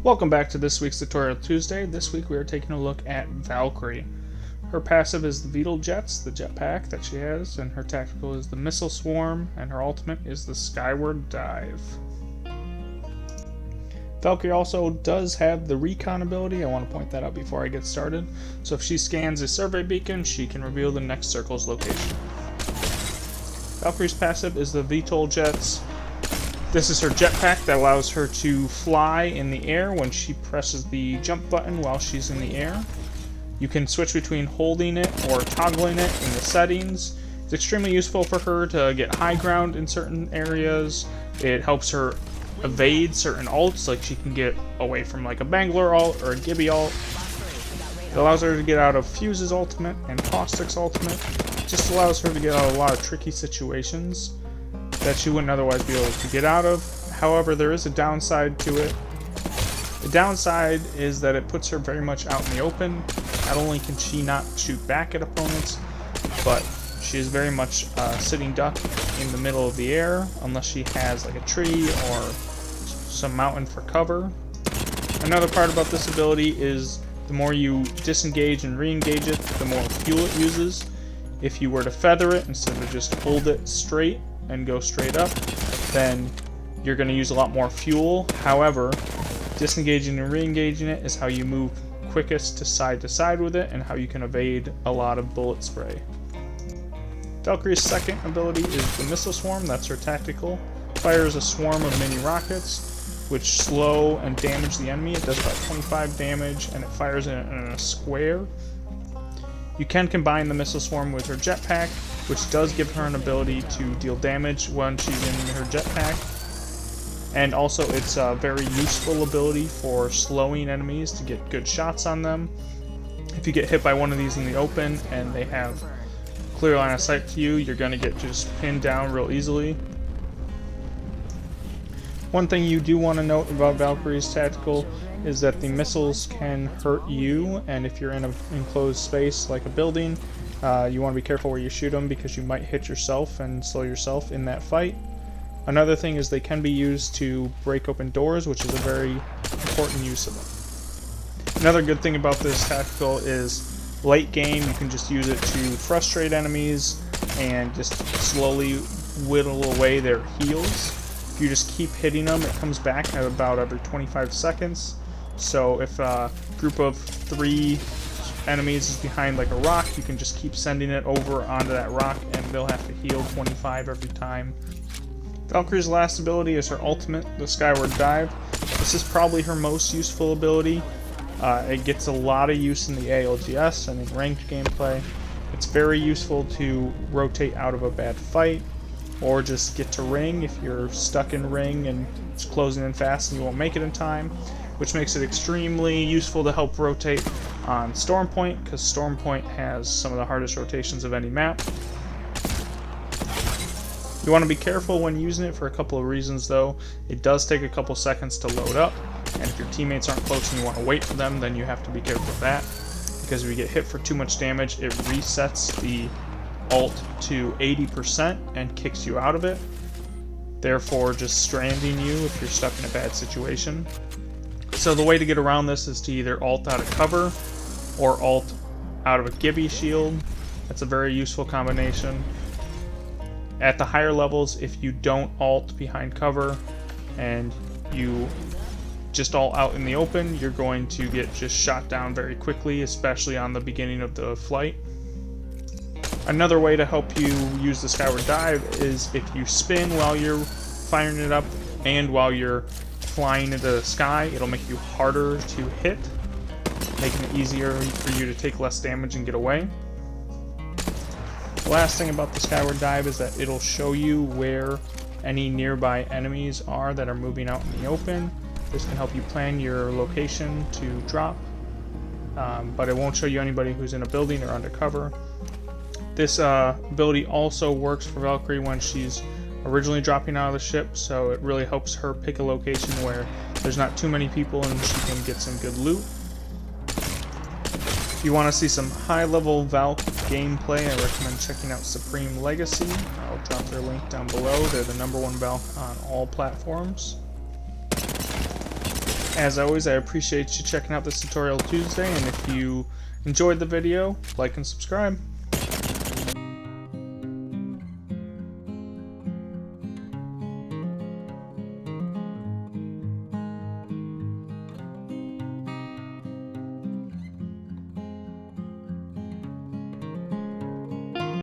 Welcome back to this week's Tutorial Tuesday. This week we are taking a look at Valkyrie. Her passive is the Beetle Jets, the jetpack that she has, and her tactical is the Missile Swarm, and her ultimate is the Skyward Dive. Valkyrie also does have the Recon ability. I want to point that out before I get started. So if she scans a survey beacon, she can reveal the next circle's location. Valkyrie's passive is the VTOL Jets. This is her jetpack that allows her to fly in the air when she presses the jump button while she's in the air. You can switch between holding it or toggling it in the settings. It's extremely useful for her to get high ground in certain areas. It helps her evade certain ults, like she can get away from like a Bangalore ult or a Gibby ult. It allows her to get out of Fuse's ultimate and Caustic's ultimate. It just allows her to get out of a lot of tricky situations that she wouldn't otherwise be able to get out of. However, there is a downside to it. The downside is that it puts her very much out in the open. Not only can she not shoot back at opponents, but she is very much sitting duck in the middle of the air unless she has like a tree or some mountain for cover. Another part about this ability is the more you disengage and re-engage it, the more fuel it uses. If you were to feather it instead of just hold it straight and go straight up, then you're going to use a lot more fuel. However, disengaging and re-engaging it is how you move quickest to side with it and how you can evade a lot of bullet spray. Valkyrie's second ability is the Missile Swarm. That's her tactical. Fires a swarm of mini rockets which slow and damage the enemy. It does about 25 damage and it fires in a square. You can combine the Missile Swarm with her jetpack, which does give her an ability to deal damage when she's in her jetpack. And also it's a very useful ability for slowing enemies to get good shots on them. If you get hit by one of these in the open and they have clear line of sight to you, you're going to get just pinned down real easily. One thing you do want to note about Valkyrie's tactical is that the missiles can hurt you, and if you're in an enclosed space like a building, you want to be careful where you shoot them because you might hit yourself and slow yourself in that fight. Another thing is they can be used to break open doors, which is a very important use of them. Another good thing about this tactical is late game you can just use it to frustrate enemies and just slowly whittle away their heals. If you just keep hitting them, it comes back at about every 25 seconds. So if a group of 3 enemies is behind like a rock, you can just keep sending it over onto that rock and they'll have to heal 25 every time. Valkyrie's last ability is her ultimate, the Skyward Dive. This is probably her most useful ability. It gets a lot of use in the ALGS and in ranked gameplay. It's very useful to rotate out of a bad fight, or just get to ring if you're stuck in ring and it's closing in fast and you won't make it in time, which makes it extremely useful to help rotate on Stormpoint, because Stormpoint has some of the hardest rotations of any map. You want to be careful when using it for a couple of reasons though. It does take a couple seconds to load up, and if your teammates aren't close and you want to wait for them, then you have to be careful of that, because if you get hit for too much damage, it resets the ult to 80% and kicks you out of it, therefore just stranding you if you're stuck in a bad situation. So the way to get around this is to either ult out of cover or ult out of a Gibby shield. That's a very useful combination. At the higher levels, if you don't ult behind cover and you just ult out in the open, you're going to get just shot down very quickly, especially on the beginning of the flight. Another way to help you use the Skyward Dive is if you spin while you're firing it up and while you're flying into the sky, it'll make you harder to hit, making it easier for you to take less damage and get away. The last thing about the Skyward Dive is that it'll show you where any nearby enemies are that are moving out in the open. This can help you plan your location to drop, but it won't show you anybody who's in a building or undercover. This ability also works for Valkyrie when she's originally dropping out of the ship, so it really helps her pick a location where there's not too many people and she can get some good loot. If you want to see some high-level Valk gameplay, I recommend checking out Supreme Legacy. I'll drop their link down below. They're the #1 Valk on all platforms. As always, I appreciate you checking out this Tutorial Tuesday, and if you enjoyed the video, like and subscribe.